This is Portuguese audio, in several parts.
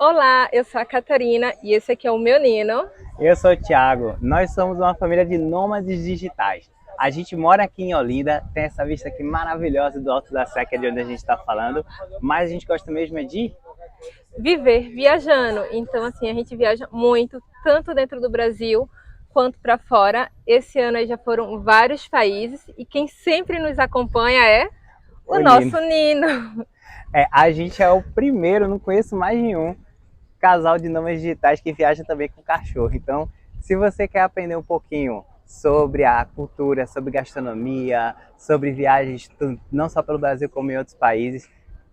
Olá, eu sou a Catarina e esse aqui é o meu Nino. Eu sou o Thiago, nós somos uma família de nômades digitais. A gente mora aqui em Olinda, tem essa vista aqui maravilhosa do Alto da Sé, que é de onde a gente está falando, mas a gente gosta mesmo é de... Viver viajando. Então, assim, a gente viaja muito, tanto dentro do Brasil quanto para fora. Esse ano aí já foram vários países e quem sempre nos acompanha é o O Nino. nosso Nino. A gente é o primeiro, não conheço mais nenhum casal de nômades digitais que viaja também com cachorro. Então, se você quer aprender um pouquinho sobre a cultura, sobre gastronomia, sobre viagens não só pelo Brasil como em outros países,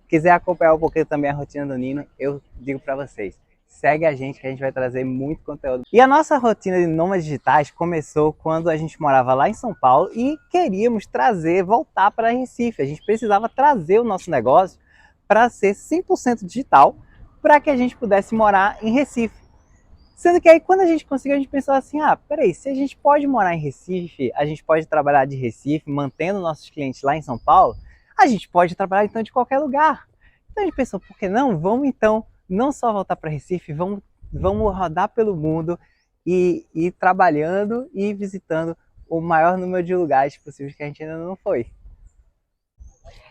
quiser acompanhar um pouquinho também a rotina do Nino, eu digo para vocês, segue a gente que a gente vai trazer muito conteúdo. E a nossa rotina de nômades digitais começou quando a gente morava lá em São Paulo e queríamos voltar para Recife. A gente precisava trazer o nosso negócio para ser 100% digital, para que a gente pudesse morar em Recife. Sendo que aí quando a gente conseguiu, a gente pensou assim, peraí, se a gente pode morar em Recife, a gente pode trabalhar de Recife, mantendo nossos clientes lá em São Paulo, a gente pode trabalhar então de qualquer lugar. Então a gente pensou, por que não? Vamos então não só voltar para Recife, vamos rodar pelo mundo e ir trabalhando e visitando o maior número de lugares possíveis que a gente ainda não foi.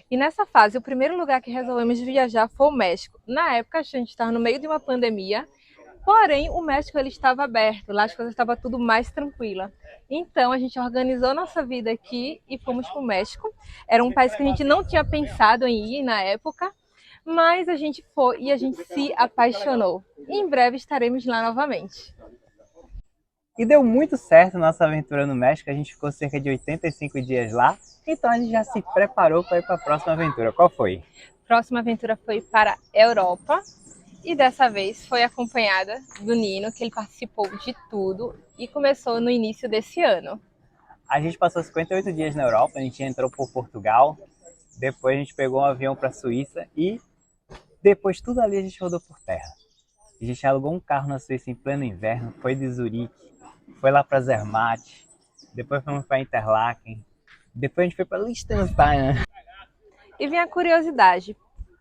E nessa fase, o primeiro lugar que resolvemos viajar foi o México. Na época, a gente estava no meio de uma pandemia, porém o México ele estava aberto, lá as coisas estavam tudo mais tranquila. Então a gente organizou nossa vida aqui e fomos para o México. Era um país que a gente não tinha pensado em ir na época, mas a gente foi e a gente se apaixonou. E em breve estaremos lá novamente. E deu muito certo a nossa aventura no México, a gente ficou cerca de 85 dias lá, então a gente já se preparou para ir para a próxima aventura. Qual foi? A próxima aventura foi para a Europa e dessa vez foi acompanhada do Nino, que ele participou de tudo e começou no início desse ano. A gente passou 58 dias na Europa, a gente entrou por Portugal, depois a gente pegou um avião para a Suíça e depois tudo ali a gente rodou por terra. A gente alugou um carro na Suíça em pleno inverno, foi de Zurique, foi lá para Zermatt, depois fomos para Interlaken, depois a gente foi para Liechtenstein. E vem a curiosidade,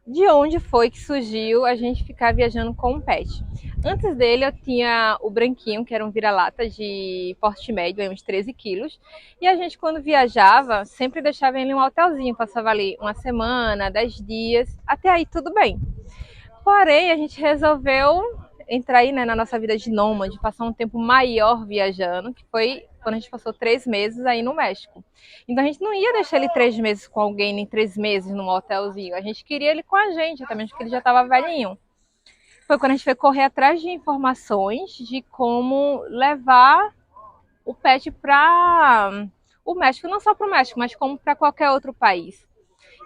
de onde foi que surgiu a gente ficar viajando com um pet? Antes dele eu tinha o Branquinho, que era um vira-lata de porte médio, uns 13 quilos, e a gente quando viajava sempre deixava ele em um hotelzinho, passava ali uma semana, 10 dias, até aí tudo bem. Porém, a gente resolveu entrar aí, né, na nossa vida de nômade, passar um tempo maior viajando, que foi quando a gente passou 3 meses aí no México. Então a gente não ia deixar ele 3 meses com alguém, nem 3 meses num hotelzinho. A gente queria ele com a gente, também porque ele já estava velhinho. Foi quando a gente foi correr atrás de informações de como levar o pet para o México, não só para o México, mas como para qualquer outro país.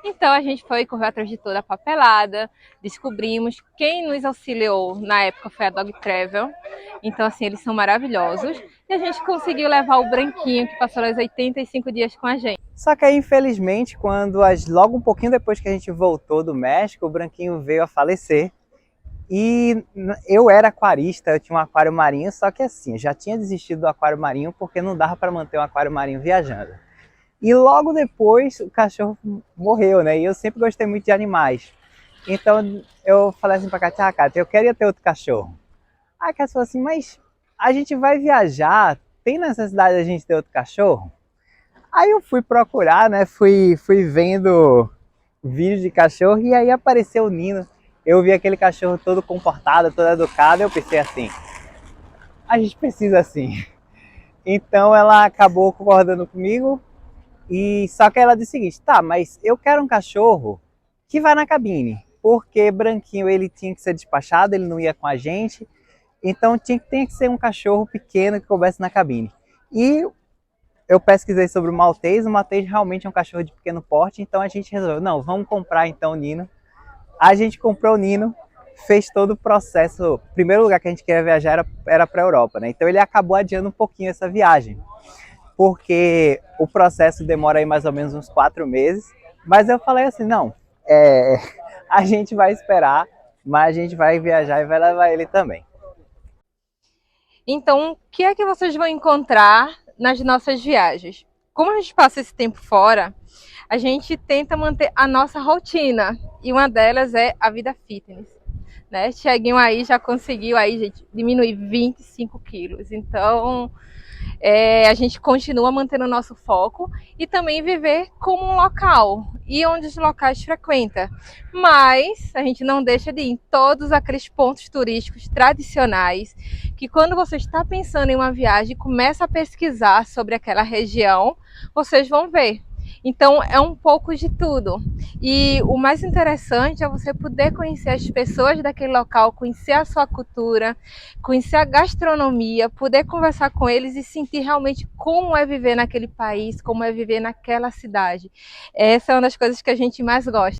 Então a gente foi correr atrás de toda a papelada, descobrimos quem nos auxiliou na época foi a Dog Travel. Então assim, eles são maravilhosos. E a gente conseguiu levar o Branquinho, que passou os 85 dias com a gente. Só que aí, infelizmente, logo um pouquinho depois que a gente voltou do México, o Branquinho veio a falecer. E eu era aquarista, eu tinha um aquário marinho, só que assim, eu já tinha desistido do aquário marinho porque não dava para manter um aquário marinho viajando. E logo depois o cachorro morreu, né? E eu sempre gostei muito de animais. Então eu falei assim pra Kátia, Kátia, eu queria ter outro cachorro. Aí a Kátia falou assim, mas a gente vai viajar, tem necessidade da gente ter outro cachorro? Aí eu fui procurar, né? Fui vendo vídeos de cachorro e aí apareceu o Nino. Eu vi aquele cachorro todo comportado, todo educado, eu pensei assim, a gente precisa assim. Então ela acabou concordando comigo, e só que ela disse o seguinte, tá, mas eu quero um cachorro que vai na cabine, porque Branquinho ele tinha que ser despachado, ele não ia com a gente, então tinha que ser um cachorro pequeno que coubesse na cabine. E eu pesquisei sobre o Maltese realmente é um cachorro de pequeno porte, então a gente resolveu, não, vamos comprar então o Nino. A gente comprou o Nino, fez todo o processo. O primeiro lugar que a gente queria viajar era para a Europa, né? Então ele acabou adiando um pouquinho essa viagem, porque o processo demora aí mais ou menos uns 4 meses. Mas eu falei assim, não, a gente vai esperar, mas a gente vai viajar e vai levar ele também. Então, o que é que vocês vão encontrar nas nossas viagens? Como a gente passa esse tempo fora, a gente tenta manter a nossa rotina. E uma delas é a vida fitness. né? Tiaguinho aí já conseguiu aí, gente, diminuir 25 quilos. Então, a gente continua mantendo o nosso foco e também viver como um local e onde os locais frequenta. Mas a gente não deixa de ir em todos aqueles pontos turísticos tradicionais que quando você está pensando em uma viagem, começa a pesquisar sobre aquela região, vocês vão ver. Então é um pouco de tudo. E o mais interessante é você poder conhecer as pessoas daquele local, conhecer a sua cultura, conhecer a gastronomia, poder conversar com eles e sentir realmente como é viver naquele país, como é viver naquela cidade. Essa é uma das coisas que a gente mais gosta.